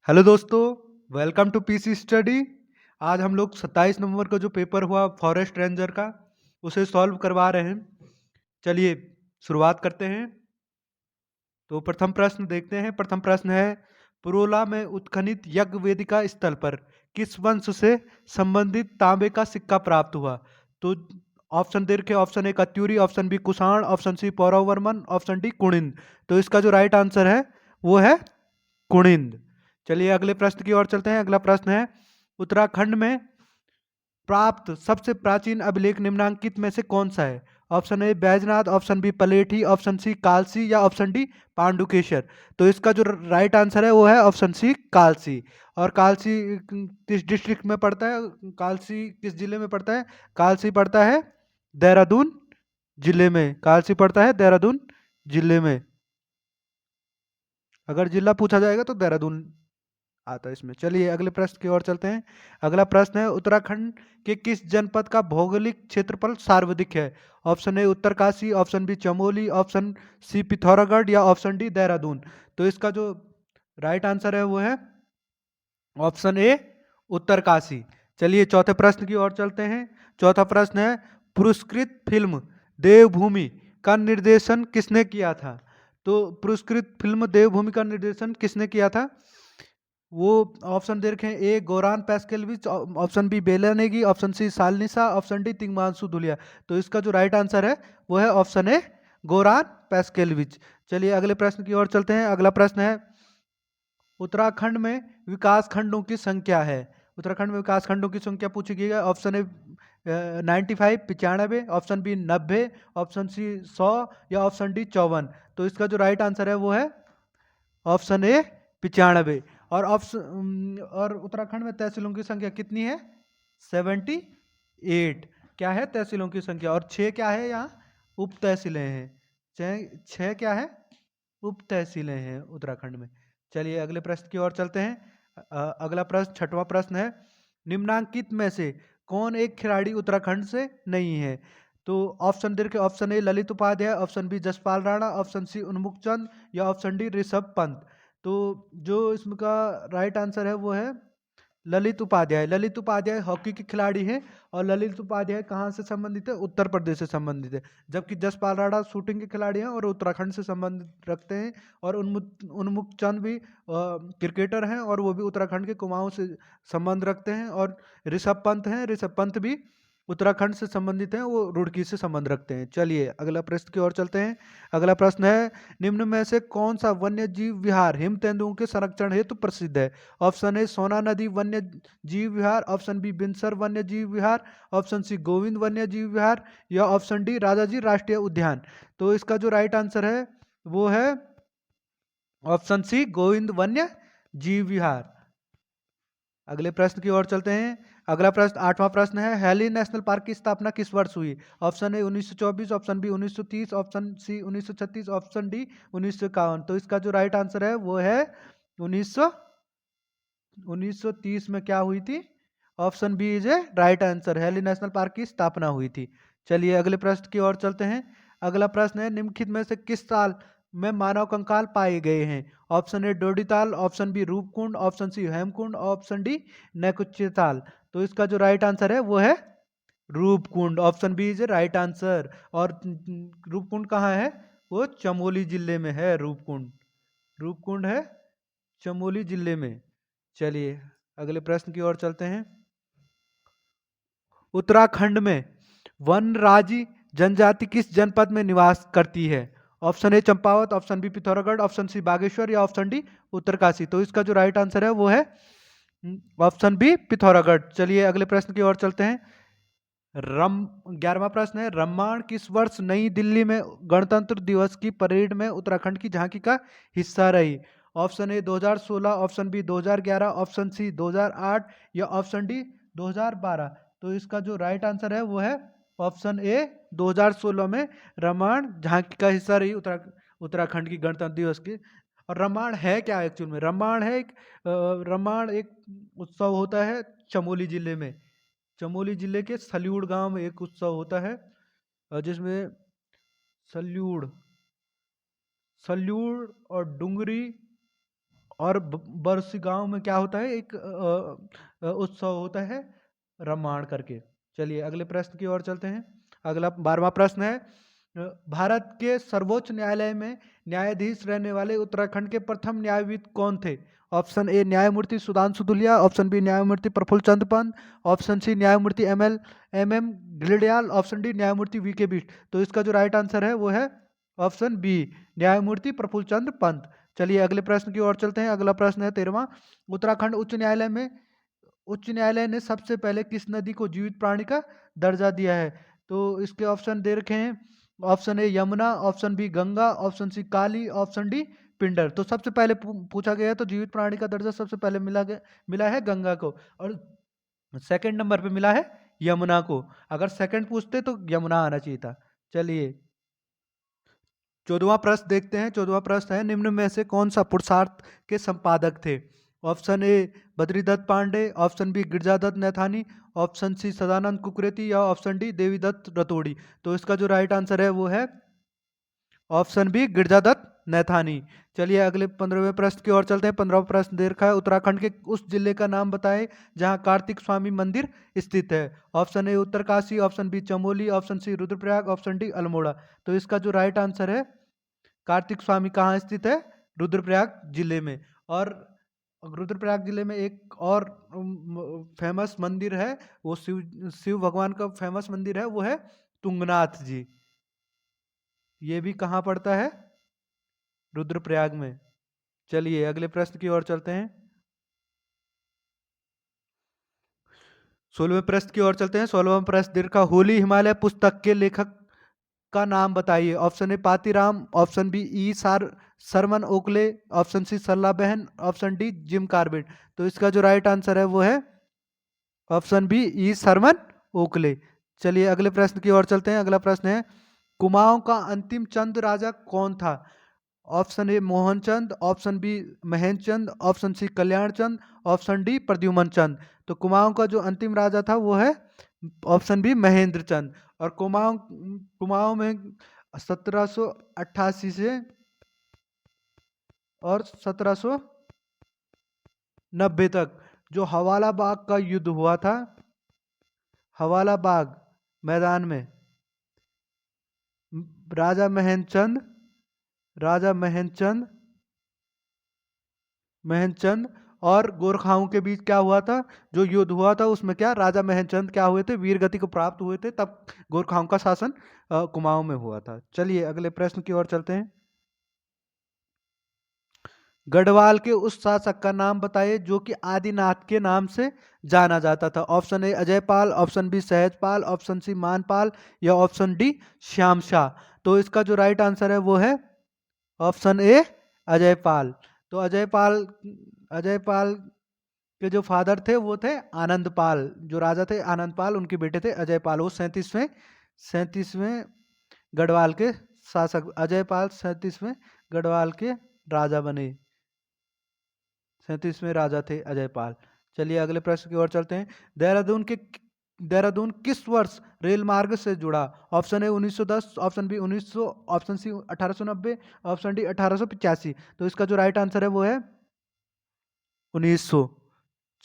Hello दोस्तों, welcome to PC study. आज हम लोग 27 नवंबर का जो पेपर हुआ फॉरेस्ट रेंजर का उसे सॉल्व करवा रहे हैं। चलिए शुरुआत करते हैं। तो प्रथम प्रश्न देखते हैं। प्रथम प्रश्न है, पुरोला में उत्खनित यज्ञ वेदिका स्थल पर किस वंश से संबंधित तांबे का सिक्का प्राप्त हुआ? तो ऑप्शन दे रखे, option A Katyuri, option B Kushan, option C Pauravavarman, option D Kuninda. तो इसका जो राइट आंसर है वो है कुणिंद। चलिए अगले प्रश्न की ओर चलते हैं। अगला प्रश्न है, उत्तराखंड में प्राप्त सबसे प्राचीन अभिलेख निम्नांकित में से कौन सा है? Option A Baijnath, option B Palethi, option C Kalsi या ऑप्शन डी पांडुकेश्वर। तो इसका जो राइट आंसर है वो है ऑप्शन सी कालसी। और कालसी किस डिस्ट्रिक्ट में पड़ता है? कालसी किस जिले में पड़ता है? कालसी पड़ता है देहरादून जिले में। कालसी पड़ता है देहरादून जिले में। अगर जिला पूछा जाएगा तो देहरादून आता है इसमें। चलिए अगले प्रश्न की ओर चलते हैं। अगला प्रश्न है, उत्तराखंड के किस जनपद का भौगोलिक क्षेत्रफल सर्वाधिक है? Option A Uttarkashi, option B Chamoli, option C Pithoragarh या ऑप्शन डी देहरादून। तो इसका जो राइट आंसर है वो है ऑप्शन ए उत्तरकाशी। चलिए चौथे प्रश्न की ओर चलते हैं। चौथा प्रश्न है, पुरस्कृत फिल्म देवभूमि का निर्देशन किसने किया था? तो पुरस्कृत फिल्म देवभूमि का निर्देशन किसने किया था? वो ऑप्शन दे रखे हैं, A Goran Paskaljevic, option B Bela Negi, option C Salnisa, option D Tigmanshu Dhulia. तो इसका जो राइट आंसर है वो है ऑप्शन ए गोरान पैस्केलविच। चलिए अगले प्रश्न की ओर चलते हैं। अगला प्रश्न है, उत्तराखंड में विकास खंडों की संख्या है। उत्तराखंड में विकास खंडों की संख्या पूछी गई है। Option A 95 95, option B 90, option C 100 या ऑप्शन डी 54। तो इसका जो राइट आंसर है वो है ऑप्शन ए 95। और और उत्तराखंड में तहसीलों की संख्या कितनी है? 78। क्या है? तहसीलों की संख्या। और 6 क्या है? यहाँ उप तहसीलें हैं। 6 क्या है? उप तहसीलें हैं उत्तराखंड में। चलिए अगले प्रश्न की ओर चलते हैं। अगला प्रश्न छठवां प्रश्न है, निम्नांकित में से कौन एक खिलाड़ी उत्तराखंड से नहीं है? तो ऑप्शन दे रखे, option A Lalit Upadhyay, option B Jaspal Rana, option C Unmukt Chand या ऑप्शन डी ऋषभ पंत। तो जो इसका राइट आंसर है वो है ललित उपाध्याय। ललित उपाध्याय हॉकी के खिलाड़ी हैं। और ललित उपाध्याय कहाँ से संबंधित है? उत्तर प्रदेश से संबंधित है। जबकि जसपाल राणा शूटिंग के खिलाड़ी हैं और उत्तराखंड से संबंध रखते हैं। और उन्मुक्त चंद भी क्रिकेटर हैं और वो भी उत्तराखंड के कुमाऊं से संबंध रखते हैं। और ऋषभ पंत हैं, ऋषभ पंत भी उत्तराखंड से संबंधित हैं, वो रुड़की से संबंध रखते हैं। चलिए अगला प्रश्न की ओर चलते हैं। अगला प्रश्न है, निम्न में से कौन सा वन्य जीव विहार हिम तेंदुओं के संरक्षण हेतु प्रसिद्ध है? ऑप्शन ए सोना नदी वन्य जीव विहार, ऑप्शन बी बिनसर वन्य जीव विहार, ऑप्शन सी गोविंद वन्य जीव विहार या ऑप्शन डी राजाजी राष्ट्रीय उद्यान। तो इसका जो राइट आंसर है वो है ऑप्शन सी गोविंद वन्य जीव विहार। अगले प्रश्न की ओर चलते हैं। अगला प्रश्न आठवां प्रश्न है, हैली नेशनल पार्क की स्थापना किस वर्ष हुई? Option A 1924, option B 1930, option C 1936, option D 1951। तो इसका जो राइट आंसर है वो है 1930 में क्या हुई थी? Option B is a right answer, Hailey National Park की स्थापना हुई थी। चलिए अगले प्रश्न की ओर चलते हैं। अगला प्रश्न है, निम्नलिखित में से किस साल में मानव कंकाल पाए गए हैं? Option A Dodital, option B Roopkund, option C Hemkund, option D Naikuchiyatal. तो इसका जो राइट आंसर है वो है Roopkund. Option B is a right answer. और रूपकुंड कहाँ है? वो चमोली जिले में है रूपकुंड। रूपकुंड है चमोली जिले में। चलिए अगले प्रश्न की ओर चलते हैं। उत्तराखंड में वनराजी जनजाति किस जनपद में निवास करती है? Option A Champawat, option B Pithoragarh, option C Bageshwar या ऑप्शन डी उत्तरकाशी। तो इसका जो राइट आंसर है वो है ऑप्शन बी पिथौरागढ़। चलिए अगले प्रश्न की ओर चलते हैं। रम 11वां प्रश्न है, रम्माण किस वर्ष नई दिल्ली में गणतंत्र दिवस की परेड में उत्तराखंड की झांकी का हिस्सा रही? Option A 2016, option B 2011, option C 2008 या ऑप्शन डी 2012। तो इसका जो राइट आंसर है वो है ऑप्शन ए 2016 में रम्माण झांकी का हिस्सा रही उत्तराखंड की गणतंत्र दिवस की। और रम्माण है क्या एक्चुअल में? रम्माण एक उत्सव होता है चमोली जिले में। चमोली जिले के सल्यूड़ गांव में एक उत्सव होता है जिसमें सल्यूड़ सल्यूड़ और डुंगरी और बरसी गांव में क्या होता है, एक उत्सव होता है रामायण करके। चलिए अगले प्रश्न की ओर चलते हैं। अगला 12वां प्रश्न है, भारत के सर्वोच्च न्यायालय में न्यायाधीश रहने वाले उत्तराखंड के प्रथम न्यायविद कौन थे? ऑप्शन ए न्यायमूर्ति सुधांशु धुलिया, ऑप्शन बी न्यायमूर्ति प्रफुल्ल चंद्र पंत, ऑप्शन सी न्यायमूर्ति एम एम गिलडियाल, ऑप्शन डी न्यायमूर्ति वी के बिष्ट। तो इसका जो राइट आंसर है वो है ऑप्शन बी, न्यायमूर्ति प्रफुल्ल चंद्र पंत। चलिए अगले प्रश्न की ओर चलते हैं। अगला प्रश्न है 13वां, उत्तराखंड उच्च न्यायालय ने सबसे पहले किस नदी को जीवित प्राणी का दर्जा दिया है? तो इसके ऑप्शन दे रखे हैं। Option A Yamuna, option B Ganga, option C Kali, option D Pindar. तो सबसे पहले पूछा गया है तो जीवित प्राणी का दर्जा सबसे पहले मिला है गंगा को, और सेकंड नंबर पे मिला है यमुना को। अगर सेकंड पूछते तो यमुना आना चाहिए था। चलिए 14वां प्रश्न देखते हैं। 14वां प्रश्न है, निम्न में से कौन सा पुरुषार्थ के संपादक थे? Option A Badridatt Pande, option B Girijadatt Naithani, option C Sadanand Kukreti, या ऑप्शन डी देवीदत्त रतोड़ी। तो इसका जो राइट आंसर है वो है ऑप्शन बी गिरजादत्त नैथानी। चलिए अगले 15वें प्रश्न की ओर चलते हैं। 15वां प्रश्न दे रखा है, उत्तराखंड के उस जिले का नाम बताएं जहां कार्तिक स्वामी मंदिर स्थित है। Option A Uttarkashi, option B Chamoli, option C Rudraprayag, option D Almora. तो इसका जो राइट आंसर है, कार्तिक स्वामी कहाँ स्थित है? रुद्रप्रयाग जिले में। और रुद्रप्रयाग जिले में एक और फेमस मंदिर है, वो शिव भगवान का फेमस मंदिर है, वो है तुंगनाथ जी। ये भी कहाँ पड़ता है? रुद्रप्रयाग में। चलिए अगले प्रश्न की ओर चलते हैं। 16वें प्रश्न की ओर चलते हैं। 16वां प्रश्न दीर्घ होली हिमालय पुस्तक के लेखक का नाम बताइए। Option A Patiram, option B Sherman Oakley, option C Sarla Behan, option D Jim Corbett. तो इसका जो राइट आंसर है वो है ऑप्शन बी सरमन ओकले। चलिए अगले प्रश्न की ओर चलते हैं। अगला प्रश्न है, कुमाऊं का अंतिम चंद राजा कौन था? Option A Mohan Chand, option B Mahendra Chand, option C Kalyan Chand, option D Pradyuman Chand. तो कुमाऊं का जो अंतिम राजा था वो है ऑप्शन बी महेंद्र चंद। और कुमाऊं में 1788 से और 1790 तक जो हवाला बाग का युद्ध हुआ था, हवाला बाग मैदान में राजा महेंद्र चंद और गोरखाओं के बीच क्या हुआ था? जो युद्ध हुआ था उसमें क्या राजा महेंद्र चंद क्या हुए थे? वीर गति को प्राप्त हुए थे, तब गोरखाओं का शासन कुमाऊं में हुआ था। चलिए अगले प्रश्न की ओर चलते हैं। गढ़वाल के उस शासक का नाम बताइए जो कि आदिनाथ के नाम से जाना जाता था। Option A Ajaypal, option B Sahajpal, option C Manpal, या ऑप्शन डी श्याम शाह। तो इसका जो राइट आंसर है वो है ऑप्शन ए अजयपाल। तो अजयपाल के जो फादर थे वो थे आनंदपाल, जो राजा थे आनंदपाल, उनके बेटे थे अजयपाल। वो 37वें गढ़वाल के शासक, अजयपाल 37वें गढ़वाल के राजा बने। 37वें राजा थे अजयपाल। चलिए अगले प्रश्न की ओर चलते हैं। देहरादून किस वर्ष रेल मार्ग से जुड़ा? Option A 1910, option B 1900, option C 1890, option D 1885। तो इसका जो राइट आंसर है वो है 1900।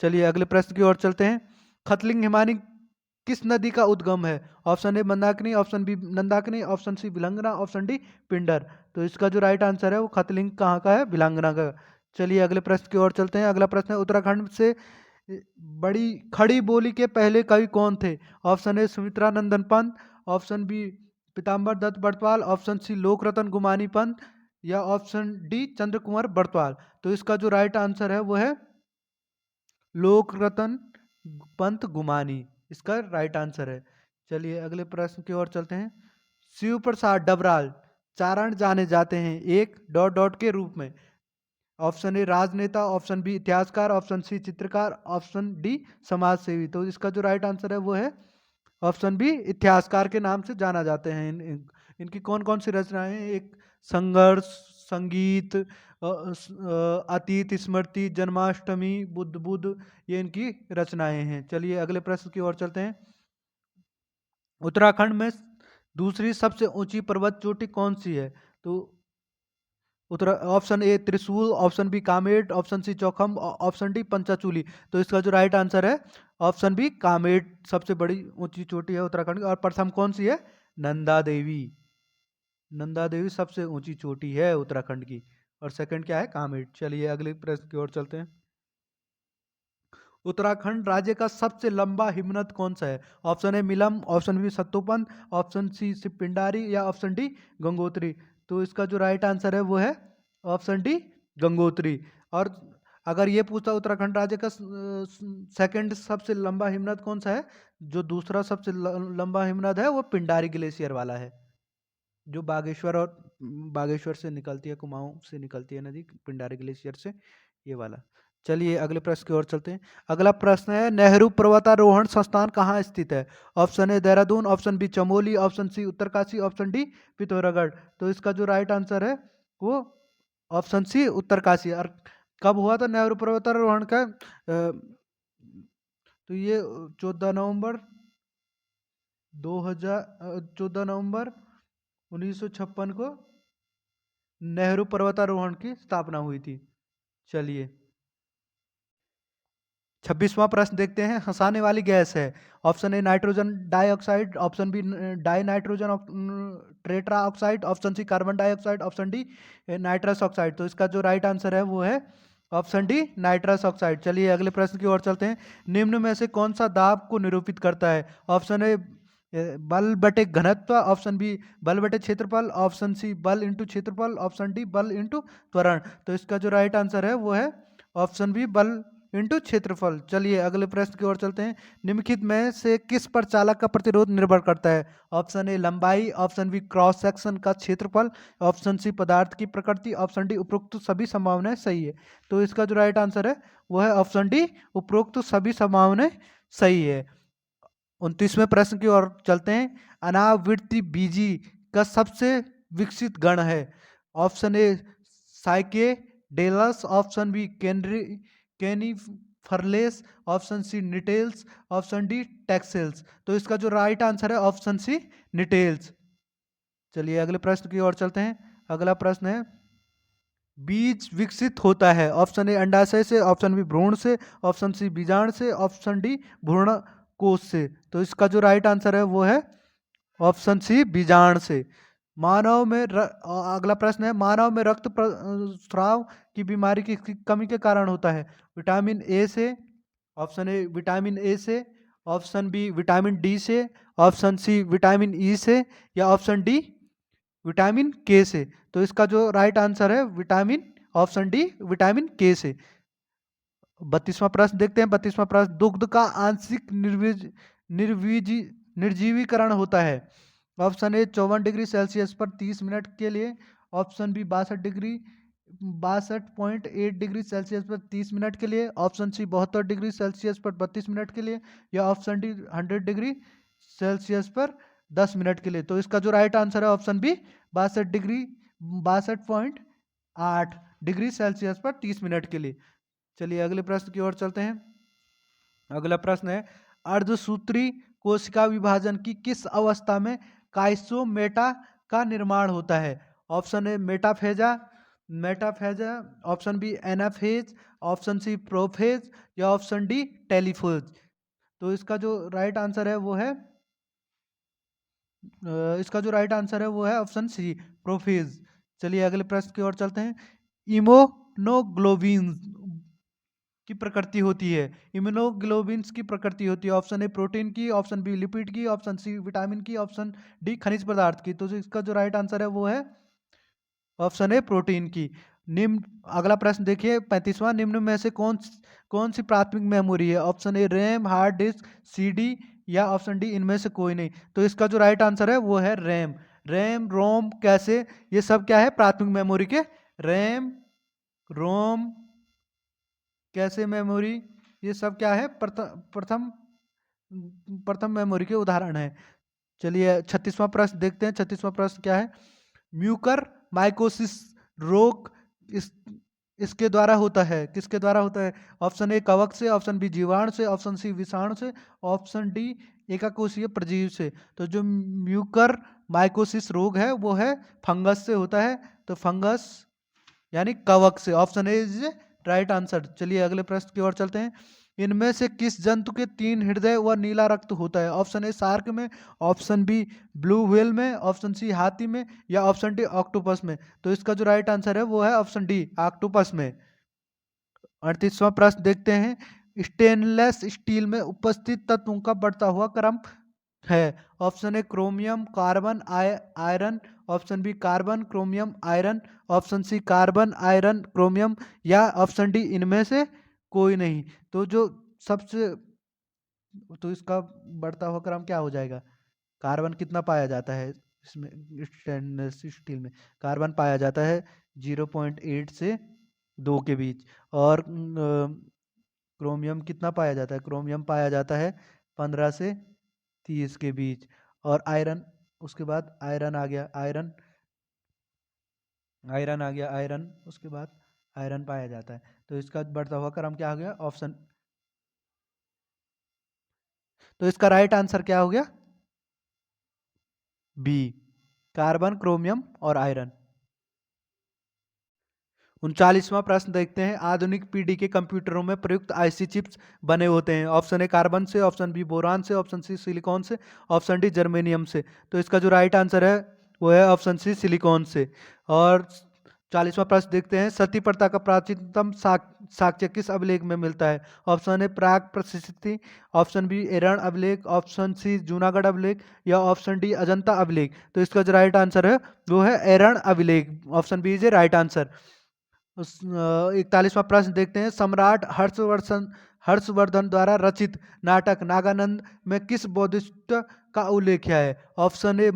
चलिए अगले प्रश्न की ओर चलते हैं। खतलिंग हिमानी किस नदी का उद्गम है? Option A Mandakini, option B Nandakini, option C Bhilangana, option D Pindar. तो इसका जो राइट आंसर है वो खतलिंग कहाँ का है? बिलंगना का। चलिए अगले प्रश्न की ओर चलते हैं। अगला प्रश्न है, उत्तराखंड से बड़ी खड़ी बोली के पहले कवि कौन थे? Option A Sumitra Nandan Pant, option B Pitambar Dutt Barthwal, option C Lokratan Gumani Pant, या ऑप्शन डी चंद्र कुमार बड़तवाल। तो इसका जो राइट आंसर है वो है लोकरतन पंत गुमानी, इसका राइट आंसर है। चलिए अगले प्रश्न की ओर चलते हैं। शिव प्रसाद डबराल चारण जाने जाते हैं एक डॉट डॉट के रूप में। ऑप्शन ए राजनेता, ऑप्शन बी इतिहासकार, ऑप्शन सी चित्रकार, ऑप्शन डी समाज सेवी। तो इसका जो राइट आंसर है वो है ऑप्शन बी इतिहासकार के नाम से जाना जाते हैं। इनकी कौन कौन सी रचनाएं हैं? एक संघर्ष, संगीत, अतीत स्मृति, जन्माष्टमी, बुद्ध बुद्ध, ये इनकी रचनाएं हैं। चलिए अगले प्रश्न की ओर चलते हैं। उत्तराखंड में दूसरी सबसे ऊंची पर्वत चोटी कौन सी है? तो option A Trishul, option B Kamet, option C Chaukham, option D Panchachuli. तो इसका जो राइट आंसर है ऑप्शन बी कामेट, सबसे बड़ी ऊंची चोटी है उत्तराखंड की। और प्रथम कौन सी है? नंदा देवी। नंदा देवी सबसे ऊंची चोटी है उत्तराखंड की। और सेकंड क्या है? कामेट। चलिए अगले प्रश्न की ओर चलते हैं। उत्तराखंड राज्य का सबसे लंबा हिमनद कौन सा है? Option A Milam, option B Satopanth, option C सिपिंडारी, या ऑप्शन डी गंगोत्री। तो इसका जो राइट आंसर है वो है ऑप्शन डी गंगोत्री। और अगर ये पूछता उत्तराखंड राज्य का सेकंड सबसे लंबा हिमनद कौन सा है, जो दूसरा सबसे लंबा हिमनद है वो पिंडारी ग्लेशियर वाला है, जो बागेश्वर से निकलती है, कुमाऊं से निकलती है नदी पिंडारी ग्लेशियर से, ये वाला। चलिए अगले प्रश्न की ओर चलते हैं। अगला प्रश्न है नेहरू पर्वतारोहण संस्थान कहाँ स्थित है? Option A Dehradun, option B Chamoli, option C Uttarkashi, option D Pithoragarh. तो इसका जो राइट आंसर है वो ऑप्शन सी उत्तरकाशी। और कब हुआ था नेहरू पर्वतारोहण का? तो ये 14 नवंबर 1956 को नेहरू पर्वतारोहण की स्थापना हुई थी। चलिए 26वां प्रश्न देखते हैं। हंसाने वाली गैस है। Option A nitrogen dioxide, option B dinitrogen tetra oxide, option C carbon dioxide, option D nitrous oxide. तो इसका जो राइट आंसर है वो है ऑप्शन डी नाइट्रस ऑक्साइड। चलिए अगले प्रश्न की ओर चलते हैं। निम्न में से कौन सा दाब को निरूपित करता है? ऑप्शन ए बल बटे घनत्व, ऑप्शन बी बल बटे क्षेत्रफल, ऑप्शन सी बल इंटू क्षेत्रफल, ऑप्शन डी बल इंटू त्वरण। तो इसका जो राइट आंसर है वो है ऑप्शन बी बल इंटू क्षेत्रफल। चलिए अगले प्रश्न की ओर चलते हैं। निम्नलिखित में से किस पर चालक का प्रतिरोध निर्भर करता है? ऑप्शन ए लंबाई, ऑप्शन बी क्रॉस सेक्शन का क्षेत्रफल, ऑप्शन सी पदार्थ की प्रकृति, ऑप्शन डी उपरोक्त सभी संभावनाएं सही है। तो इसका जो राइट आंसर है वो है ऑप्शन डी उपरोक्त सभी संभावनाएं सही है। 29वें प्रश्न की ओर चलते हैं। अनावृत्ति बीजी का सबसे विकसित गण है। Option A cycadales, option B coniferales, option C gnetales, option D taxales. तो इसका जो राइट आंसर है ऑप्शन सी निटेल्स। चलिए अगले प्रश्न की ओर चलते हैं। अगला प्रश्न है बीज विकसित होता है। ऑप्शन ए अंडाशय से, ऑप्शन बी भ्रूण से, ऑप्शन सी बीजांड से, ऑप्शन डी भ्रूण कोश से। तो इसका जो राइट आंसर है वो है ऑप्शन सी बीजांड से। अगला प्रश्न है मानव में रक्त स्राव की बीमारी की कमी के कारण होता है? विटामिन ए से, ऑप्शन ए विटामिन ए से, ऑप्शन बी विटामिन डी से, ऑप्शन सी विटामिन ई से, या ऑप्शन डी विटामिन के से। तो इसका जो राइट आंसर है ऑप्शन डी विटामिन के से। 32वां प्रश्न देखते हैं। 32वां प्रश्न दुग्ध का आंशिक निर्जीवीकरण होता है। ऑप्शन ए 54 डिग्री सेल्सियस पर 30 मिनट के लिए, ऑप्शन बी 62.8 डिग्री सेल्सियस पर 30 मिनट के लिए, ऑप्शन सी 72 डिग्री सेल्सियस पर 32 मिनट के लिए, या ऑप्शन डी 100 डिग्री सेल्सियस पर 10 मिनट के लिए। तो इसका जो राइट आंसर है ऑप्शन बी 62.8 डिग्री सेल्सियस पर 30 मिनट के लिए। चलिए अगले प्रश्न की ओर चलते हैं। अगला प्रश्न है अर्धसूत्री कोशिका विभाजन की किस अवस्था में काइसोमेटा का निर्माण होता है? Option A metaphase, option B anaphase, option C prophase, या ऑप्शन डी टेलीफेज। तो इसका जो राइट आंसर है वो है ऑप्शन सी प्रोफेज। चलिए अगले प्रश्न की ओर चलते हैं। इम्यूनोग्लोबिन की प्रकृति होती है। इम्यूनोग्लोबिन्स की प्रकृति होती है ऑप्शन ए प्रोटीन की, ऑप्शन बी लिपिड की, ऑप्शन सी विटामिन की, ऑप्शन डी खनिज पदार्थ की। तो इसका जो राइट आंसर है वो है ऑप्शन ए प्रोटीन की। अगला प्रश्न देखिए 35वां। निम्न में से कौन सी प्राथमिक मेमोरी है? ऑप्शन ए रैम, हार्ड डिस्क, सीडी, या ऑप्शन डी इनमें से कोई नहीं। तो इसका जो राइट आंसर है वो है रैम, रोम, कैसे, ये सब क्या है प्राथमिक मेमोरी के। रैम, रोम, कैसे मेमोरी, ये सब क्या है प्रथम मेमोरी के उदाहरण है। चलिए 36वां प्रश्न देखते हैं। 36वां प्रश्न क्या है? म्यूकर माइकोसिस रोग इसके द्वारा होता है, किसके द्वारा होता है? ऑप्शन ए कवक से, ऑप्शन बी जीवाणु से, ऑप्शन सी विषाणु से, ऑप्शन डी एकाकोशीय परजीवी से। तो जो म्यूकर माइकोसिस रोग है वो है फंगस से होता है। तो फंगस यानी कवक से। Option A is right answer. चलिए अगले प्रश्न की ओर चलते हैं। इनमें से किस जंतु के 3 हृदय व नीला रक्त होता है? ऑप्शन ए शार्क में, ऑप्शन बी ब्लू व्हेल में, ऑप्शन सी हाथी में, या ऑप्शन डी ऑक्टोपस में। तो इसका जो राइट आंसर है वो है ऑप्शन डी ऑक्टोपस में। 38वां प्रश्न देखते हैं। स्टेनलेस स्टील में उपस्थित तत्वों का बढ़ता हुआ क्रम है। Option A chromium carbon iron, option B carbon chromium iron, option C carbon iron chromium, या ऑप्शन डी इनमें से कोई नहीं। तो जो सबसे तो इसका बढ़ता हुआ क्रम क्या हो जाएगा? कार्बन कितना पाया जाता है इसमें? स्टेनलेस स्टील में कार्बन पाया जाता है 0.8 से 2 के बीच। और क्रोमियम कितना पाया जाता है? क्रोमियम पाया जाता है 15 से 30 के बीच। और आयरन, उसके बाद आयरन आ गया, आयरन आयरन आ गया, आयरन उसके बाद आयरन पाया जाता है। तो इसका बढ़ता हुआ क्रम क्या हो गया? ऑप्शन। तो इसका राइट आंसर क्या हो गया? बी कार्बन क्रोमियम और आयरन। 39वां प्रश्न देखते हैं। आधुनिक पीढ़ी के कंप्यूटरों में प्रयुक्त आईसी चिप्स बने होते हैं। ऑप्शन ए कार्बन से, ऑप्शन बी बोरान से, ऑप्शन सी सिलिकॉन से, ऑप्शन डी जर्मेनियम से। तो इसका जो राइट आंसर है वो है ऑप्शन सी सिलिकॉन से। और 40वां प्रश्न देखते हैं। सती प्रथा का प्राचीनतम साक्ष्य किस अभिलेख में मिलता है? ऑप्शन ए प्राग प्रशिस्ति, ऑप्शन बी एरण अभिलेख, ऑप्शन सी जूनागढ़ अभिलेख, या ऑप्शन डी अजंता अभिलेख। तो इसका जो राइट आंसर है वो है एरण अभिलेख। Option B is a right answer. 41वां प्रश्न देखते हैं। सम्राट हर्षवर्धन द्वारा रचित नाटक नागानंद में किस बौद्धिस्ट का उल्लेख है? Option A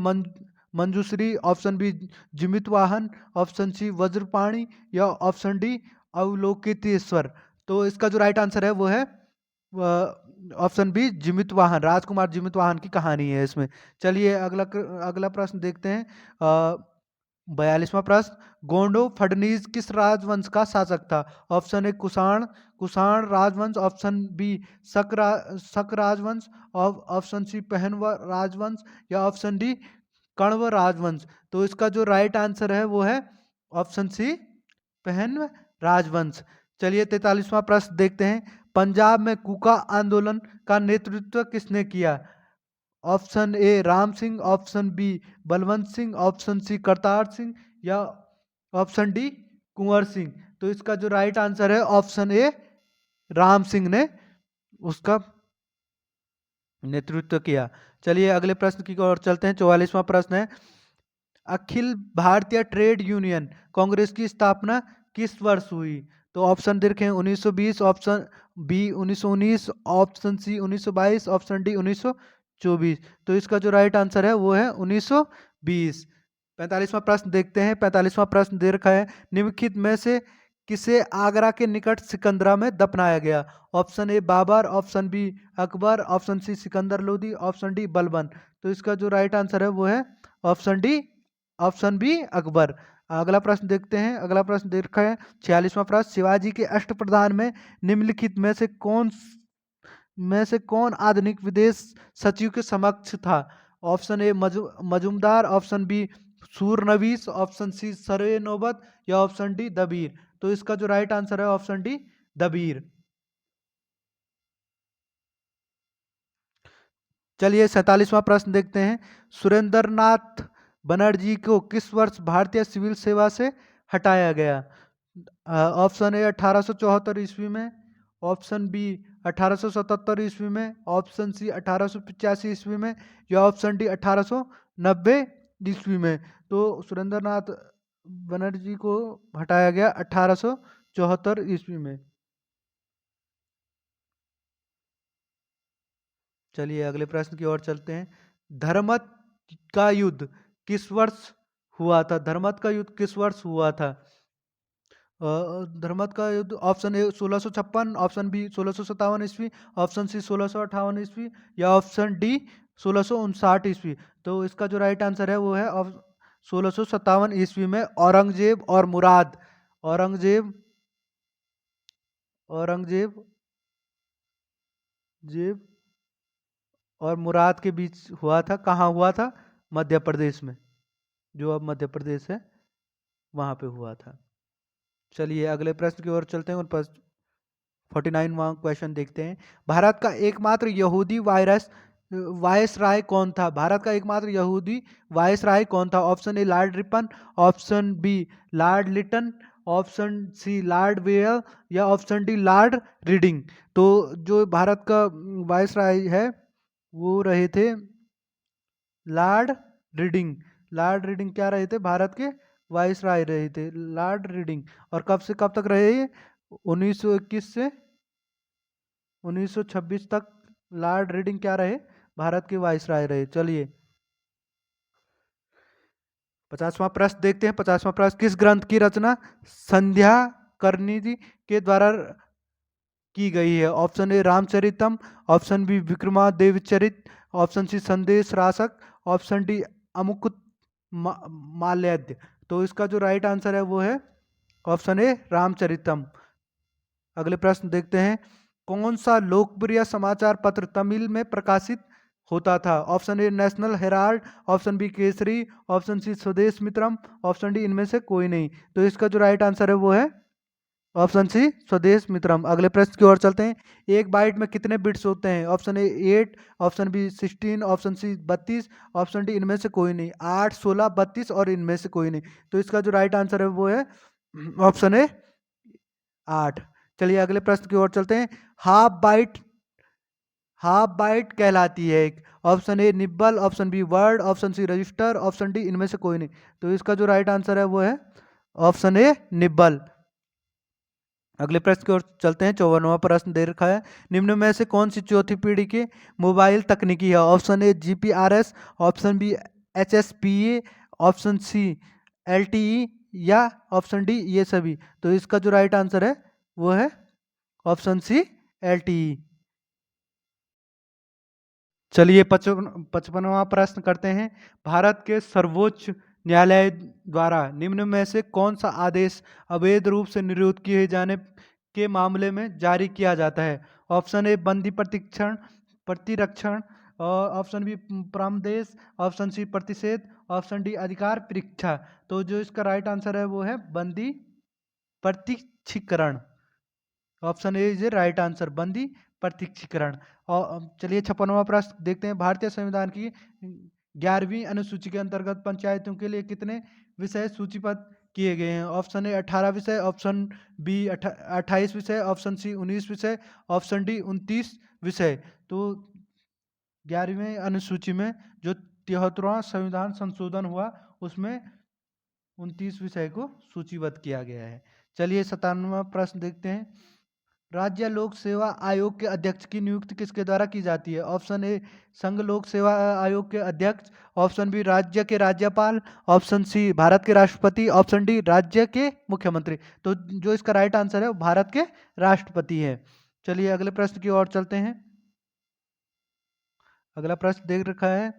Manjushri, option B जीवित वाहन, ऑप्शन सी वज्रपाणी, या ऑप्शन डी अवलोकितेश्वर। तो इसका जो राइट आंसर है वो है ऑप्शन बी जीवित वाहन। राजकुमार जीवित वाहन की कहानी है इसमें। चलिए अगला प्रश्न देखते हैं। 42वां प्रश्न। गोंडो फडनीस किस राजवंश का शासक था? ऑप्शन ए कुषाण कुषाण राजवंश, ऑप्शन बी शक राजवंश, ऑप्शन सी पहनव राजवंश, या ऑप्शन डी कण्व राजवंश। तो इसका जो राइट आंसर है वो है ऑप्शन सी पहनव राजवंश। चलिए 43वां प्रश्न देखते हैं। पंजाब में कूका आंदोलन का नेतृत्व किसने किया? Option A Ram Singh, option B Balwant Singh, option C Kartar Singh, या ऑप्शन डी कुंवर सिंह। तो इसका जो राइट आंसर है ऑप्शन ए राम सिंह ने उसका नेतृत्व किया। चलिए अगले प्रश्न की ओर चलते हैं। 44वां प्रश्न है। अखिल भारतीय ट्रेड यूनियन कांग्रेस की स्थापना किस वर्ष हुई? तो ऑप्शन देखें 1920, option B 1919, option C 1922, option D 1924। तो इसका जो राइट आंसर है वो है 1920। 45वां प्रश्न देखते हैं। 45वां प्रश्न दे रखा है। निम्नलिखित में से किसे आगरा के निकट सिकंदरा में दफनाया गया? Option A Babur, option B Akbar, option C Sikandar Lodi, option D Balban. तो इसका जो राइट आंसर है वो है option D option B Akbar. अगला प्रश्न देखते हैं। अगला प्रश्न दे रखा है 46वां प्रश्न। शिवाजी के अष्टप्रधान में निम्नलिखित में से कौन आधुनिक विदेश सचिव के समक्ष था? ऑप्शन ए मजूमदार, ऑप्शन बी सूरनवीस, ऑप्शन सी सरे नौबत, या ऑप्शन डी दबीर। तो इसका जो राइट आंसर है ऑप्शन डी दबीर। चलिए 47वां प्रश्न देखते हैं। सुरेंद्र नाथ बनर्जी को किस वर्ष भारतीय सिविल सेवा से हटाया गया? ऑप्शन ए 1874 ईस्वी में, ऑप्शन बी 1877 ईस्वी में, ऑप्शन सी 1885 ईस्वी में, या ऑप्शन डी 1890 ईस्वी में। तो सुरेंद्र नाथ बनर्जी को हटाया गया 1874 ईस्वी में। चलिए अगले प्रश्न की ओर चलते हैं। धर्मत का युद्ध किस वर्ष हुआ था? धर्मत का युद्ध किस वर्ष हुआ था? धर्मत का युद्ध ऑप्शन ए 1656, ऑप्शन बी 1657 ईस्वी, ऑप्शन सी 1658 ईस्वी, या ऑप्शन डी 1659 ईस्वी। तो इसका जो राइट आंसर है वो है 1657 ईस्वी में। औरंगजेब और मुराद औरंगजेब औरंगजेब जेब और मुराद के बीच हुआ था। कहाँ हुआ था? मध्य प्रदेश में, जो अब मध्य प्रदेश है वहां पे हुआ था। चलिए अगले प्रश्न की ओर चलते हैं। उन पर 49वां क्वेश्चन देखते हैं। भारत का एकमात्र यहूदी वायसराय कौन था? भारत का एकमात्र यहूदी वायसराय कौन था? Option A Lord Ripon, option B Lord Lytton, option C Lord Ware या ऑप्शन डी लॉर्ड रीडिंग। तो जो भारत का वायसराय है वो रहे थे लॉर्ड रीडिंग। लॉर्ड रीडिंग क्या रहे थे? भारत के वायसराय रहे थे लॉर्ड रीडिंग। और कब से कब तक रहे ये? 1921 से 1926 तक लॉर्ड रीडिंग क्या रहे? भारत के वायसराय रहे। चलिए 50वां प्रश्न देखते हैं। 50वां प्रश्न, किस ग्रंथ की रचना संध्या करनी जी के द्वारा की गई है? Option A Ramacharitam, option B विक्रमादेवचरित, option C Sandesh Rasak, option D अमुकुत माल्याद्य। तो इसका जो राइट आंसर है वो है ऑप्शन ए रामचरितम। अगले प्रश्न देखते हैं। कौन सा लोकप्रिय समाचार पत्र तमिल में प्रकाशित होता था? Option A National Herald, option B Kesari, option C Swadesh Mitram, option D इनमें से कोई नहीं। तो इसका जो राइट आंसर है वो है ऑप्शन सी स्वदेश मित्रम। अगले प्रश्न की ओर चलते हैं। एक बाइट में कितने बिट्स होते हैं? Option A 8, option B 16, option C 32, option D इनमें से कोई नहीं। 8, 16, 32 और इनमें से कोई नहीं। तो इसका जो राइट आंसर है वो है ऑप्शन ए 8। चलिए अगले प्रश्न की ओर चलते हैं। हाफ बाइट कहलाती है एक। Option A nibble, option B word, option C register, option D इनमें से कोई नहीं। तो इसका जो राइट आंसर है वो है ऑप्शन ए निब्बल। अगले प्रश्न की ओर चलते हैं। 54वां प्रश्न दे रखा है। निम्न में से कौन सी चौथी पीढ़ी की मोबाइल तकनीकी है? Option A GPRS, option B HSPA, option C LTE या ऑप्शन डी ये सभी। तो इसका जो राइट आंसर है वो है ऑप्शन सी एलटीई। चलिए 55वां प्रश्न करते हैं। भारत के सर्वोच्च न्यायालय द्वारा निम्न में से कौन सा आदेश अवैध रूप से निरुद्ध किए जाने के मामले में जारी किया जाता है? ऑप्शन ए बंदी प्रतिरक्षण, ऑप्शन बी प्रामदेश, ऑप्शन सी प्रतिषेध, ऑप्शन डी अधिकार परीक्षा। तो जो इसका राइट आंसर है वो है बंदी प्रतीक्षीकरण। Option A is right answer, बंदी प्रतीक्षीकरण। और चलिए 56वां प्रश्न देखते हैं। भारतीय संविधान की 11वीं अनुसूची के अंतर्गत पंचायतों के लिए कितने विषय सूचीबद्ध किए गए हैं? ऑप्शन ए 18 विषय, ऑप्शन बी 28 विषय, ऑप्शन सी 19 विषय, ऑप्शन डी 29 विषय। तो 11वीं अनुसूची में जो 73वां संविधान संशोधन हुआ उसमें 29 विषय को सूचीबद्ध किया गया है। चलिए 57वां प्रश्न देखते हैं। राज्य लोक सेवा आयोग के अध्यक्ष की नियुक्ति किसके द्वारा की जाती है? ऑप्शन ए संघ लोक सेवा आयोग के अध्यक्ष, ऑप्शन बी राज्य के राज्यपाल, ऑप्शन सी भारत के राष्ट्रपति, ऑप्शन डी राज्य के मुख्यमंत्री। तो जो इसका राइट आंसर है वो भारत के राष्ट्रपति है। चलिए अगले प्रश्न की ओर चलते हैं। अगला प्रश्न देख रखा है।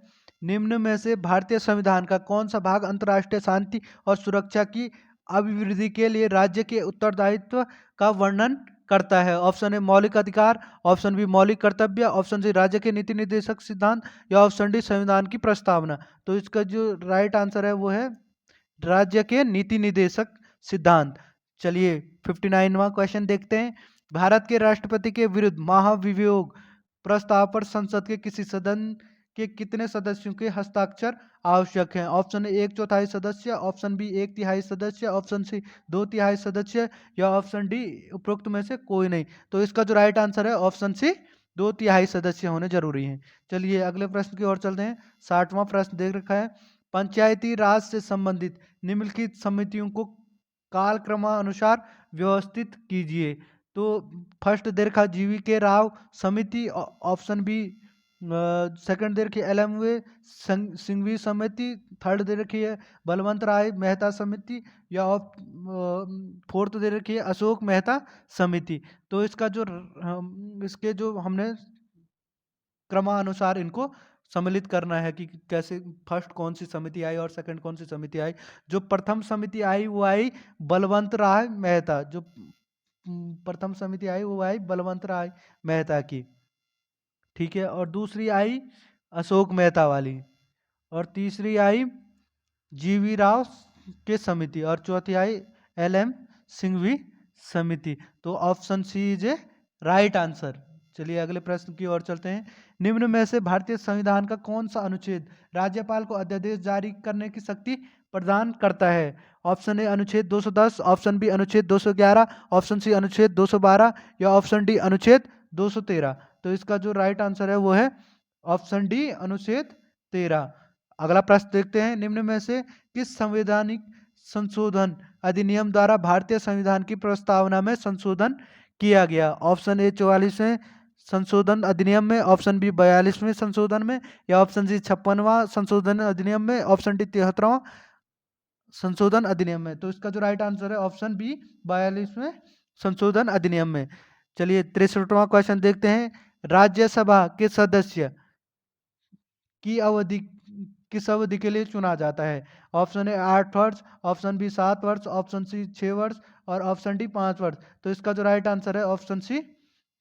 निम्न में से भारतीय संविधान का कौन सा भाग अंतर्राष्ट्रीय शांति और सुरक्षा की अभिवृद्धि के लिए राज्य के उत्तरदायित्व का वर्णन करता है? ऑप्शन ए मौलिक अधिकार, ऑप्शन बी मौलिक कर्तव्य, ऑप्शन सी राज्य के नीति निर्देशक सिद्धांत या ऑप्शन डी संविधान की प्रस्तावना। तो इसका जो राइट आंसर है वो है राज्य के नीति निर्देशक सिद्धांत। चलिए 59वां क्वेश्चन देखते हैं। भारत के राष्ट्रपति के विरुद्ध महाभियोग प्रस्ताव पर संसद के किसी सदन के कितने सदस्यों के हस्ताक्षर आवश्यक हैं? ऑप्शन ए 1/4 सदस्य, ऑप्शन बी 1/3 सदस्य, ऑप्शन सी 2/3 सदस्य या ऑप्शन डी उपरोक्त में से कोई नहीं। तो इसका जो राइट आंसर है ऑप्शन सी 2/3 सदस्य होने जरूरी हैं। चलिए अगले प्रश्न की ओर चलते हैं। 60वां प्रश्न देख रखा है। पंचायती राज से संबंधित निम्नलिखित समितियों को कालक्रमानुसार व्यवस्थित कीजिए। तो फर्स्ट दे रखा जीवी के राव समिति, ऑप्शन बी सेकंड दे रखी एलएमवे सिंघवी समिति, थर्ड दे रखी है बलवंत राय मेहता समिति या फोर्थ दे रखी है अशोक मेहता समिति। तो इसका जो इसके जो हमने क्रमानुसार इनको सम्मिलित करना है कि कैसे फर्स्ट कौन सी समिति आई और सेकंड कौन सी समिति आई। जो प्रथम समिति आई वो आई बलवंत राय मेहता। जो प्रथम समिति आई वो आई बलवंत राय मेहता की, ठीक है। और दूसरी आई अशोक मेहता वाली, और तीसरी आई जीवी राव के समिति, और चौथी आई एलएम सिंघवी समिति। तो option C is a right answer. चलिए अगले प्रश्न की ओर चलते हैं। निम्न में से भारतीय संविधान का कौन सा अनुच्छेद राज्यपाल को अध्यादेश जारी करने की शक्ति प्रदान करता है? ऑप्शन ए अनुच्छेद 210, ऑप्शन बी अनुच्छेद 211, ऑप्शन सी अनुच्छेद 212 या ऑप्शन डी अनुच्छेद 213। तो इसका जो राइट आंसर है वो है ऑप्शन डी अनुच्छेद 13। अगला प्रश्न देखते हैं। निम्न में से किस संवैधानिक संशोधन अधिनियम द्वारा भारतीय संविधान की प्रस्तावना में संशोधन किया गया? ऑप्शन ए 44वें संशोधन अधिनियम में, ऑप्शन बी 42वें संशोधन में या ऑप्शन सी 56वां संशोधन अधिनियम में, ऑप्शन डी 73वां संशोधन अधिनियम में। तो इसका जो राइट आंसर है ऑप्शन बी 42वें संशोधन अधिनियम में। चलिए 63वां क्वेश्चन देखते हैं। राज्यसभा के सदस्य की अवधि किस अवधि के लिए चुना जाता है? ऑप्शन ए 8 वर्ष, ऑप्शन बी 7 वर्ष, ऑप्शन सी 6 वर्ष और ऑप्शन डी 5 वर्ष। तो इसका जो राइट आंसर है ऑप्शन सी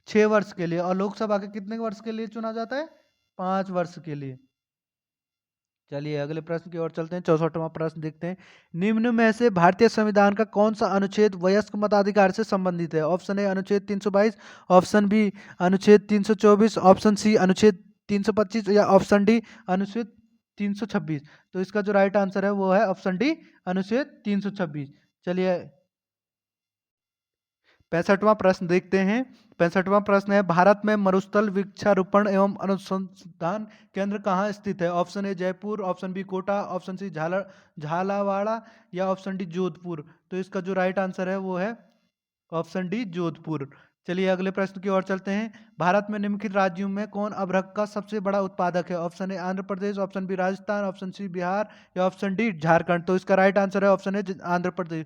6 वर्ष के लिए। और लोकसभा के कितने वर्ष के लिए चुना जाता है? 5 वर्ष के लिए। चलिए अगले प्रश्न की ओर चलते हैं। 64वां प्रश्न देखते हैं। निम्न में से भारतीय संविधान का कौन सा अनुच्छेद वयस्क मताधिकार से संबंधित है? ऑप्शन ए अनुच्छेद 322, ऑप्शन बी अनुच्छेद 324, ऑप्शन सी अनुच्छेद 325 या ऑप्शन डी अनुच्छेद 326। तो इसका जो राइट आंसर है वो है ऑप्शन डी अनुच्छेद 326। चलिए 65वां प्रश्न देखते हैं। 65वां प्रश्न है, भारत में मरुस्थल वृक्षारोपण एवं अनुसंधान केंद्र कहाँ स्थित है? Option A Jaipur, option B Kota, option C झालावाड़ा या ऑप्शन डी जोधपुर। तो इसका जो राइट आंसर है वो है ऑप्शन डी जोधपुर। चलिए अगले प्रश्न की ओर चलते हैं। भारत में निम्नलिखित राज्यों में कौन अभ्रक का सबसे बड़ा उत्पादक है? Option A Andhra Pradesh, option B Rajasthan, option C Bihar या ऑप्शन डी झारखंड। तो इसका राइट आंसर है ऑप्शन ए आंध्र प्रदेश।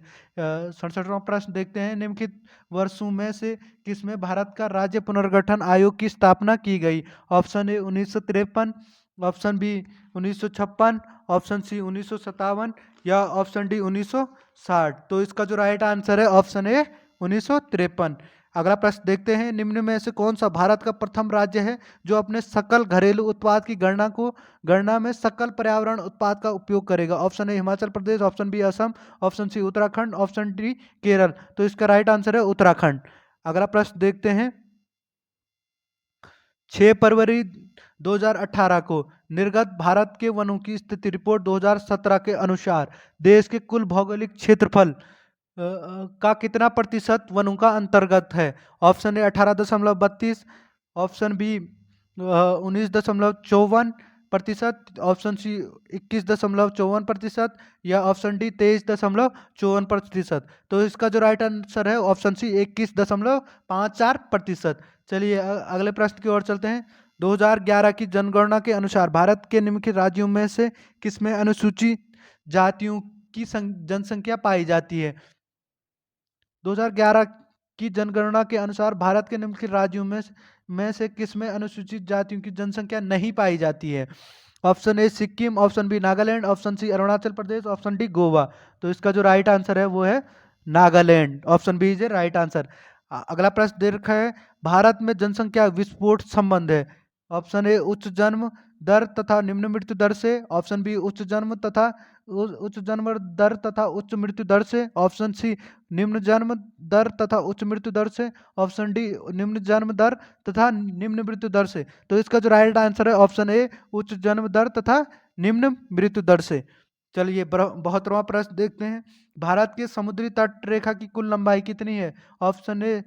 67वां प्रश्न देखते हैं। निम्नलिखित वर्षों में से किसमें भारत का राज्य पुनर्गठन आयोग की स्थापना की गई? Option A 1953, option B 1956, option C 1957 या ऑप्शन डी 1960। तो इसका जो राइट आंसर है ऑप्शन ए 1953। अगला प्रश्न देखते हैं। निम्न में से कौन सा भारत का प्रथम राज्य है जो अपने सकल घरेलू उत्पाद की गणना में सकल पर्यावरण उत्पाद का उपयोग करेगा? Option A Himachal Pradesh, option B Assam, option C Uttarakhand, option D Kerala. तो इसका राइट आंसर है उत्तराखंड। अगला प्रश्न देखते हैं। 6 फरवरी 2018 को निर्गत भारत के वनों की स्थिति रिपोर्ट 2017 के अनुसार देश के कुल भौगोलिक क्षेत्रफल का कितना प्रतिशत वनों का अंतर्गत है? Option A 18.32, option B 19.54%, option C 21.54% या ऑप्शन डी 23.54%। तो इसका जो राइट आंसर है ऑप्शन सी 21.54%। चलिए अगले प्रश्न की ओर चलते हैं। 2011 की जनगणना के अनुसार भारत के निम्नलिखित राज्यों में से किसमें अनुसूचित जातियों की जनसंख्या पाई जाती है? 2011 की जनगणना के अनुसार भारत के निम्नलिखित राज्यों में से किसमें अनुसूचित जातियों की जनसंख्या नहीं पाई जाती है? Option A Sikkim, option B Nagaland, option C Arunachal Pradesh, option D Goa. तो इसका जो राइट आंसर है वो है Nagaland. Option B is a right answer. अगला प्रश्न दे रखा है। भारत में जनसंख्या विस्फोट संबंध है। ऑप्शन ए उच्च जन्म दर तथा निम्न मृत्यु दर से, ऑप्शन बी उच्च जन्म दर तथा उच्च मृत्यु दर से, ऑप्शन सी निम्न जन्म दर तथा उच्च मृत्यु दर से, ऑप्शन डी निम्न जन्म दर तथा निम्न मृत्यु दर से। तो इसका जो राइट आंसर है ऑप्शन ए उच्च जन्म दर तथा निम्न मृत्यु दर से। चलिए 72वां प्रश्न देखते हैं। भारत के समुद्री तट रेखा की कुल लंबाई कितनी है? Option A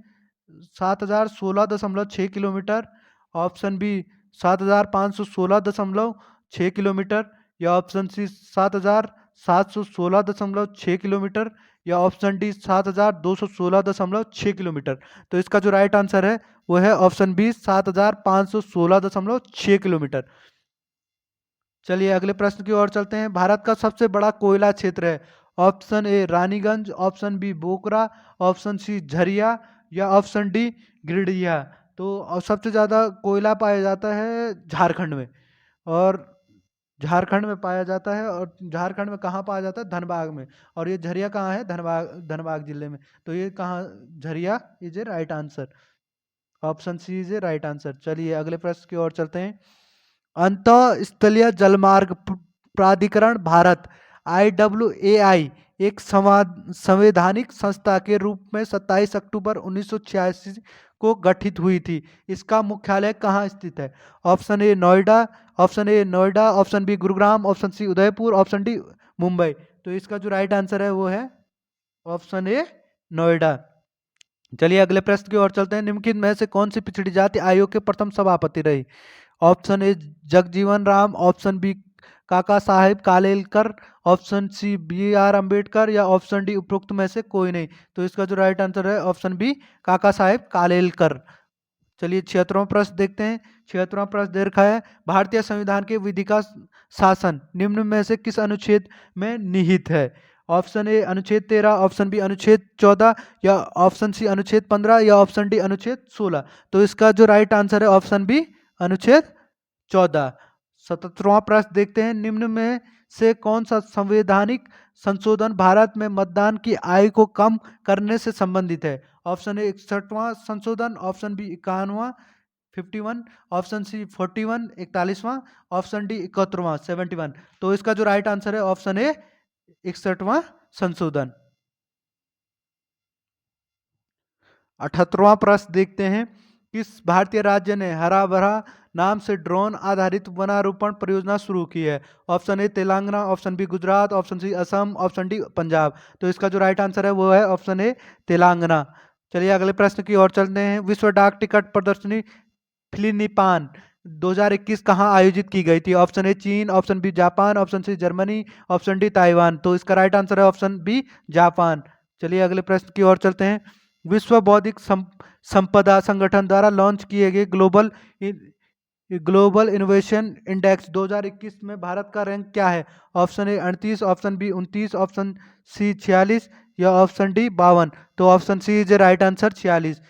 7016.6 kilometre, option B 7516.6 kilometre या ऑप्शन सी 7716.6 किलोमीटर या ऑप्शन डी 7216.6 किलोमीटर। तो इसका जो राइट आंसर है वो है ऑप्शन बी 7516.6 किलोमीटर। चलिए अगले प्रश्न की ओर चलते हैं। भारत का सबसे बड़ा कोयला क्षेत्र है। Option A Raniganj, option B Bokaro, option C Jharia या ऑप्शन डी गिरिडीह। तो सबसे ज़्यादा कोयला पाया जाता है झारखंड में, और झारखंड में पाया जाता है। और झारखंड में कहाँ पाया जाता है? धनबाद में। और ये झरिया कहाँ है? धनबाद जिले में। तो ये कहाँ? Jharia is a right answer. Option C is a right answer. चलिए अगले प्रश्न की ओर चलते हैं। अंतःस्थलीय जलमार्ग प्राधिकरण भारत IAAI एक संवैधानिक संस्था के रूप में 27 अक्टूबर 1986 को गठित हुई थी। इसका मुख्यालय कहाँ स्थित है? Option A Noida, option B Gurugram, option C Udaipur, option D Mumbai. तो इसका जो राइट आंसर है वो है ऑप्शन ए नोएडा। चलिए अगले प्रश्न की ओर चलते हैं। निम्नलिखित में से कौन सी पिछड़ी जाति आयोग के प्रथम सभापति रही? Option A Jagjivan Ram, option B Kaka Saheb Kalelkar, option C BR Ambedkar या ऑप्शन डी उपरोक्त में से कोई नहीं। तो इसका जो राइट आंसर है ऑप्शन बी काका साहेब कालेलकर। चलिए 76वां प्रश्न देखते हैं। 76वां प्रश्न दे रखा है, भारतीय संविधान के विधि का शासन निम्न में से किस अनुच्छेद में निहित है? ऑप्शन ए अनुच्छेद 13, ऑप्शन बी अनुच्छेद 14 या ऑप्शन सी अनुच्छेद 15 या ऑप्शन डी अनुच्छेद 16। तो इसका जो राइट आंसर है ऑप्शन बी अनुच्छेद 14। 77वां प्रश्न देखते हैं। निम्न में से कौन सा संवैधानिक संशोधन भारत में मतदान की आयु को कम करने से संबंधित है? ऑप्शन ए 61वां संशोधन, ऑप्शन बी 51वां 51, ऑप्शन सी 41 41वां, ऑप्शन डी 71वां 71। तो इसका जो राइट आंसर है ऑप्शन ए 61वां संशोधन। 78वां प्रश्न देखते हैं। किस भारतीय राज्य ने हरा भरा नाम से ड्रोन आधारित वनारोपण परियोजना शुरू की है? Option A Telangana, option B Gujarat, option C Assam, option D Punjab. तो इसका जो राइट आंसर है वो है ऑप्शन ए तेलंगाना। चलिए अगले प्रश्न की ओर चलते हैं। विश्व डाक टिकट प्रदर्शनी फिलिनिपान 2021 कहाँ आयोजित की गई थी? ऑप्शन ए चीन, option B Japan, option C Germany, option D Taiwan. तो इसका राइट आंसर है ऑप्शन बी जापान। चलिए अगले प्रश्न की ओर चलते हैं। विश्व बौद्धिक संपदा संगठन द्वारा लॉन्च किए गए ग्लोबल इनोवेशन इंडेक्स 2021 में भारत का रैंक क्या है? Option A 38, option B 29, option C 46 या ऑप्शन डी 52। तो option C is right answer 46।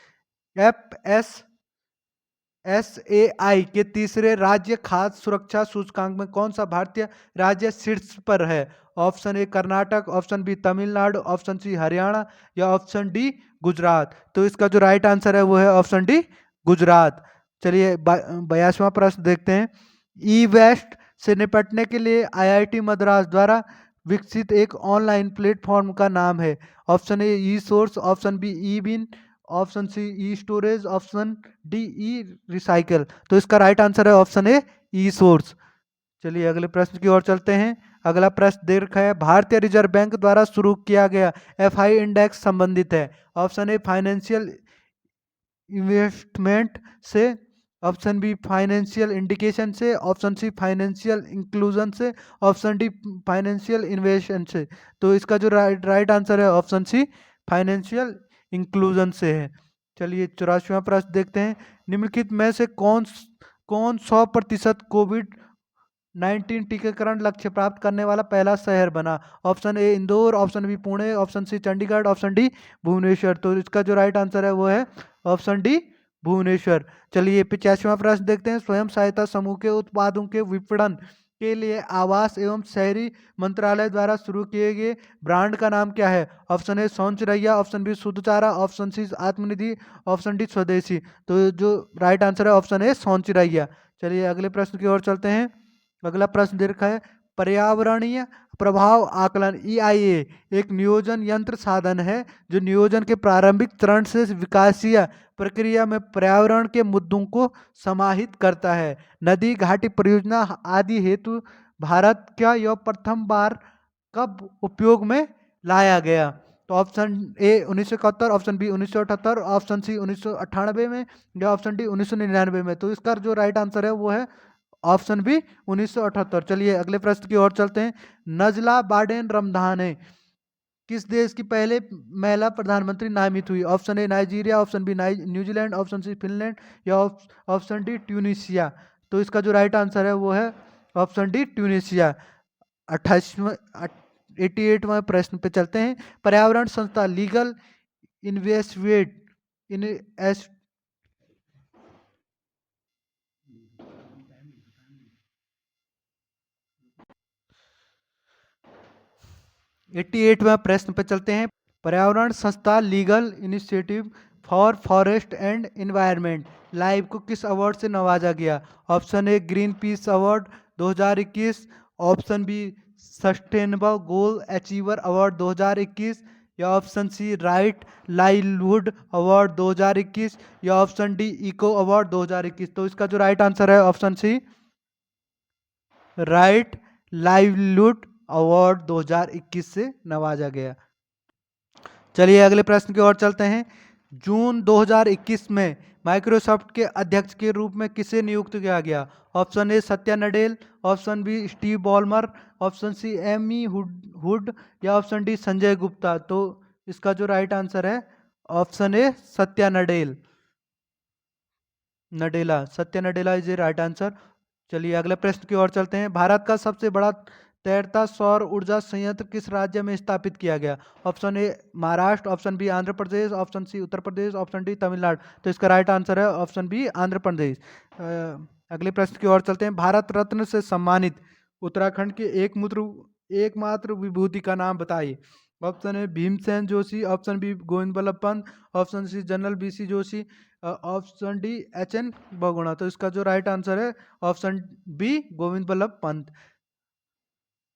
FSSAI के तीसरे राज्य खाद्य सुरक्षा सूचकांक में कौन सा भारतीय राज्य शीर्ष पर है? Option A Karnataka, option B Tamil Nadu, option C Haryana या ऑप्शन डी गुजरात। तो इसका जो राइट आंसर है वो है ऑप्शन डी गुजरात। चलिए 82वां प्रश्न देखते हैं। ई वेस्ट से निपटने के लिए IIT मद्रास द्वारा विकसित एक ऑनलाइन प्लेटफॉर्म का नाम है? Option A e source, option B e bin, option C e storage, option D e recycle. तो इसका राइट आंसर है ऑप्शन ए ई सोर्स। चलिए अगले प्रश्न की ओर चलते हैं। अगला प्रश्न दे रखा है, भारतीय रिजर्व बैंक द्वारा शुरू किया गया FI इंडेक्स संबंधित है? ऑप्शन ए फाइनेंशियल इन्वेस्टमेंट से, ऑप्शन बी फाइनेंशियल इंडिकेशन से, ऑप्शन सी फाइनेंशियल इंक्लूजन से, ऑप्शन डी फाइनेंशियल इन्वेशन से। तो इसका जो राइट आंसर है ऑप्शन सी फाइनेंशियल इंक्लूजन से है। चलिए 84वां प्रश्न देखते हैं। निम्नलिखित में से कौन 100% कोविड-19 टीकाकरण लक्ष्य प्राप्त करने वाला पहला शहर बना? Option A Indore, option B Pune, option C Chandigarh, option D Bhubaneswar. तो इसका जो राइट आंसर है वो है ऑप्शन डी भुवनेश्वर। चलिए 85वां प्रश्न देखते हैं। स्वयं सहायता समूह के उत्पादों के विपणन के लिए आवास एवं शहरी मंत्रालय द्वारा शुरू किए गए ब्रांड का नाम क्या है? ऑप्शन ए सौंचरैया, ऑप्शन बी शुद्धचारा, ऑप्शन सी आत्मनिधि, ऑप्शन डी स्वदेशी। तो जो राइट आंसर है ऑप्शन ए सौंचरैया। चलिए अगले प्रश्न की ओर चलते हैं। अगला प्रश्न दे रखा है, पर्यावरणीय प्रभाव आकलन EIA एक नियोजन यंत्र साधन है जो नियोजन के प्रारंभिक चरण से विकासीय प्रक्रिया में पर्यावरण के मुद्दों को समाहित करता है। नदी घाटी परियोजना आदि हेतु भारत का यह प्रथम बार कब उपयोग में लाया गया? तो option A 1971, option B 1978, option C 1998 में या ऑप्शन डी 1999 में। तो इसका जो राइट आंसर है वो है ऑप्शन बी 1978। चलिए अगले प्रश्न की ओर चलते हैं। नजला बाडेन रमधाने किस देश की पहले महिला प्रधानमंत्री नामित हुई? Option A Nigeria, option B New Zealand, option C Finland या ऑप्शन डी ट्यूनिसिया। तो इसका जो राइट आंसर है वो है ऑप्शन डी ट्यूनिसिया। 88वां प्रश्न पे चलते हैं। पर्यावरण संस्था लीगल इन्वेस्टिगेट इन 88वां प्रश्न पे चलते हैं। पर्यावरण संस्था legal initiative for forest and environment live को किस अवार्ड से नवाजा गया? Option A green peace award 2021, option B sustainable goal achiever award 2021, या option C right livelihood award 2021, या ऑप्शन डी इको अवार्ड 2021। तो इसका जो राइट आंसर है option C right livelihood award 2021 से नवाजा गया। चलिए अगले प्रश्न की ओर चलते हैं। जून 2021 में माइक्रोसॉफ्ट के अध्यक्ष के रूप में किसे नियुक्त किया गया? Option A Satya Nadella, option B Steve Ballmer, option C Amy Hood, या ऑप्शन डी संजय गुप्ता। तो इसका जो राइट आंसर है option A Satya Nadella, Satya Nadella is a right answer. चलिए अगले प्रश्न की ओर चलते हैं। भारत का सबसे बड़ा तैरता सौर ऊर्जा संयंत्र किस राज्य में स्थापित किया गया? Option A Maharashtra, option B Andhra Pradesh, option C Uttar Pradesh, option D Tamil Nadu. तो इसका राइट आंसर है ऑप्शन बी आंध्र प्रदेश। अगले प्रश्न की ओर चलते हैं। भारत रत्न से सम्मानित उत्तराखंड के एकमात्र विभूति का नाम बताइए। Option A Bhimsen Joshi, option B Govind Ballabh Pant, option C general BC Joshi, option D H N. Bahuguna. तो इसका जो राइट आंसर है ऑप्शन बी गोविंद बल्लभ पंत।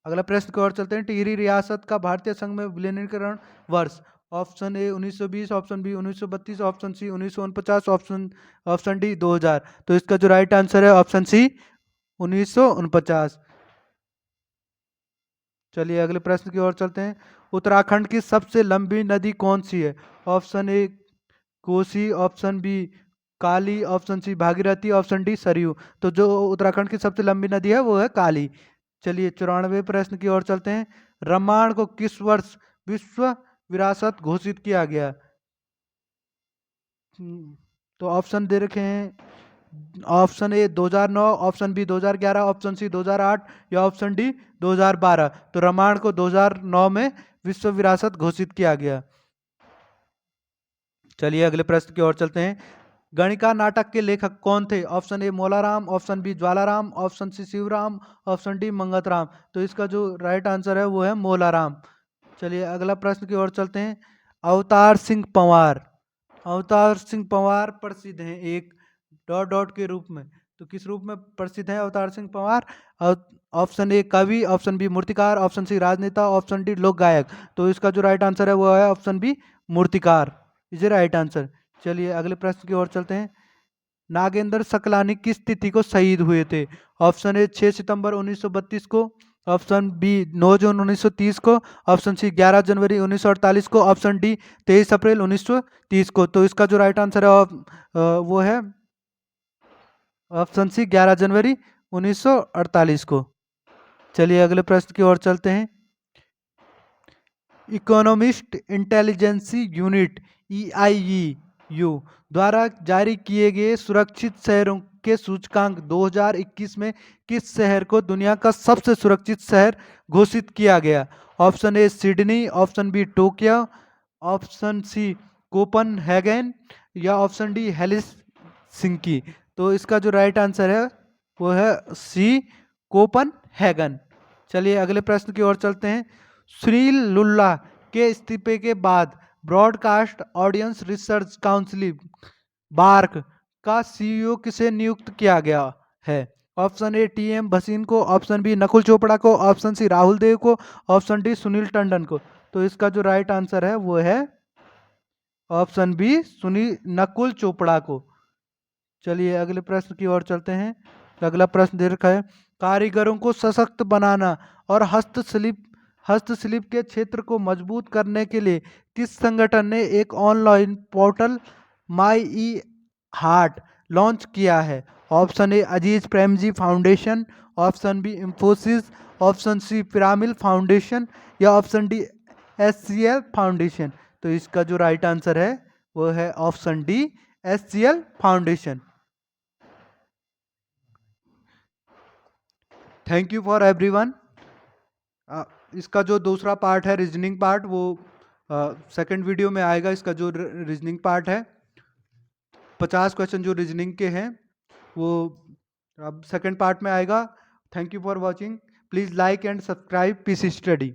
अगला प्रश्न की ओर चलते हैं। टिहरी रियासत का भारतीय संघ में विलीनीकरण वर्ष? Option A 1920, option B 1932, option C 1949, option D 2000। तो इसका जो राइट आंसर है ऑप्शन सी 1949। चलिए अगले प्रश्न की ओर चलते हैं। उत्तराखंड की सबसे लंबी नदी कौन सी है? Option A Kosi, option B Kali, option C Bhagirathi, option D Saryu. तो जो उत्तराखंड की सबसे लंबी नदी है वो है काली। चलिए 94वें प्रश्न की ओर चलते हैं। रामायण को किस वर्ष विश्व विरासत घोषित किया गया? तो ऑप्शन दे रखे हैं। Option A 2009, option B 2011, option C 2008, या ऑप्शन डी 2012। तो रामायण को 2009 में विश्व विरासत घोषित किया गया। चलिए अगले प्रश्न की ओर चलते हैं। गणिका नाटक के लेखक कौन थे? Option A Molaram, option B Jwalaram, option C Shivram, option D Mangatram. तो इसका जो राइट आंसर है वो है मोलाराम। चलिए अगला प्रश्न की ओर चलते हैं। अवतार सिंह पंवार प्रसिद्ध हैं एक डॉट डॉट के रूप में। तो किस रूप में प्रसिद्ध है अवतार सिंह पंवार? ऑप्शन ए कवि, ऑप्शन बी मूर्तिकार, ऑप्शन सी राजनेता, ऑप्शन डी लोक गायक। तो इसका जो राइट आंसर है वो है ऑप्शन बी मूर्तिकार इज ए राइट आंसर। चलिए अगले प्रश्न की ओर चलते हैं। नागेंद्र सकलानी किस तिथि को शहीद हुए थे? ऑप्शन ए 6 सितंबर 1932 को, ऑप्शन बी 9 जून 1930 को, ऑप्शन सी 11 जनवरी 1948 को, ऑप्शन डी 23 अप्रैल 1930 को। तो इसका जो राइट आंसर है वो है ऑप्शन सी 11 जनवरी 1948 को। चलिए अगले प्रश्न की ओर चलते हैं। इकोनॉमिस्ट इंटेलिजेंसी यूनिट EIEU द्वारा जारी किए गए सुरक्षित शहरों के सूचकांक 2021 में किस शहर को दुनिया का सबसे सुरक्षित शहर घोषित किया गया? Option A Sydney, option B Tokyo, option C Copenhagen, या ऑप्शन डी हेलसिंकी। तो इसका जो राइट आंसर है वो है सी कोपनहेगन। चलिए अगले प्रश्न की ओर चलते हैं। सुनील लुल्ला के इस्तीफे के बाद broadcast audience research council BARC का CEO किसे नियुक्त किया गया है? ऑप्शन ए TM भसीन को, ऑप्शन बी नकुल चोपड़ा को, ऑप्शन सी राहुल देव को, ऑप्शन डी सुनील टंडन को। तो इसका जो राइट आंसर है वो है ऑप्शन बी नकुल चोपड़ा को। चलिए अगले प्रश्न की ओर चलते हैं। अगला प्रश्न दे रखा है। कारीगरों को सशक्त बनाना और हस्तशिल्प के क्षेत्र को मजबूत करने के लिए किस संगठन ने एक online portal my e heart launch किया है? Option A Azim Premji foundation, option B Infosys, option C Piramal foundation, या ऑप्शन डी SCL फाउंडेशन। तो इसका जो राइट आंसर है वो है option D SCL foundation. Thank you for everyone. इसका जो दूसरा पार्ट है रीजनिंग पार्ट वो सेकंड वीडियो में आएगा। इसका जो रीजनिंग पार्ट है 50 क्वेश्चन जो रीजनिंग के हैं वो अब सेकंड पार्ट में आएगा। Thank you for watching. Please like and subscribe PC study.